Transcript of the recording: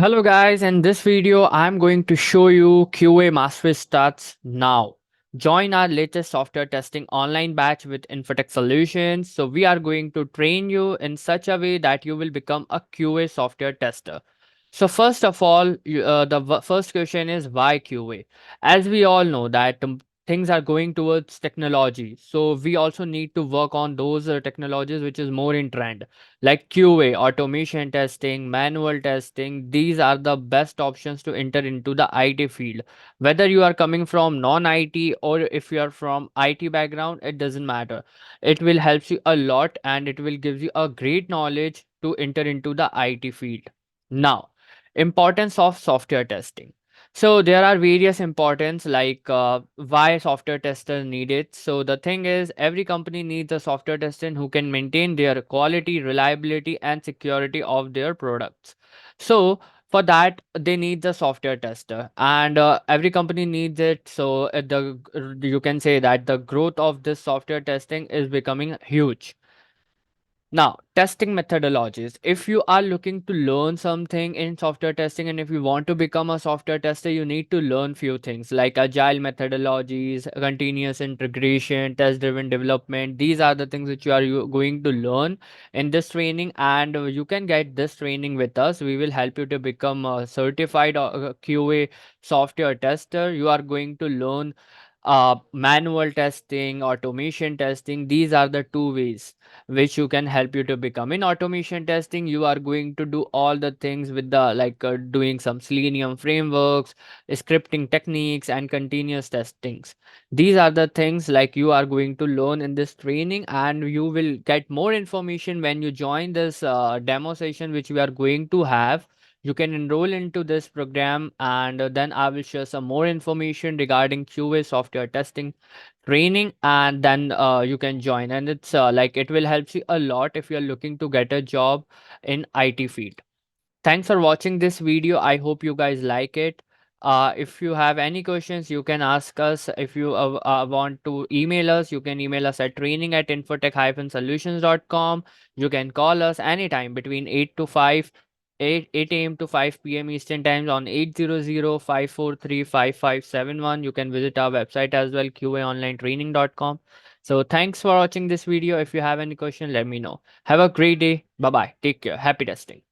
Hello guys, in this video I'm going to show you QA Mastery starts now. Join our latest software testing online batch with Infotek Solutions. So we are going to train you in such a way that you will become a QA software tester. So first of all, first question is why QA? As we all know that things are going towards technology. So we also need to work on those technologies which is more in trend like QA, automation testing, manual testing. These are the best options to enter into the IT field. Whether you are coming from non-IT or if you are from IT background, it doesn't matter. It will help you a lot and it will give you a great knowledge to enter into the IT field. Now, importance of software testing. So there are various importance like why software tester needed. So the thing is every company needs a software tester who can maintain their quality, reliability and security of their products. So for that they need the software tester and every company needs it. So you can say that the growth of this software testing is becoming huge. Now, testing methodologies. If you are looking to learn something in software testing and if you want to become a software tester, you need to learn few things like agile methodologies, continuous integration, test-driven development. These are the things which you going to learn in this training and you can get this training with us. We will help you to become a certified QA software tester. You are going to learn manual testing, automation testing. These are the two ways which you can help you to become. In automation testing you are going to do all the things with the doing some selenium frameworks, scripting techniques and continuous testings. These are the things like you are going to learn in this training and you will get more information when you join this demo session which we are going to have. You can enroll into this program and then I will share some more information regarding QA software testing training and then you can join and it's it will help you a lot if you're looking to get a job in IT field. Thanks for watching this video. I hope you guys like it. If you have any questions you can ask us. If you want to email us, you can email us at training@infotech-solutions.com. You can call us anytime between 8 to 5 8 a.m. to 5 p.m. Eastern Time on 800-543-5571. You can visit our website as well, qaonlinetraining.com. So thanks for watching this video. If you have any question, let me know. Have a great day. Bye bye. Take care. Happy testing.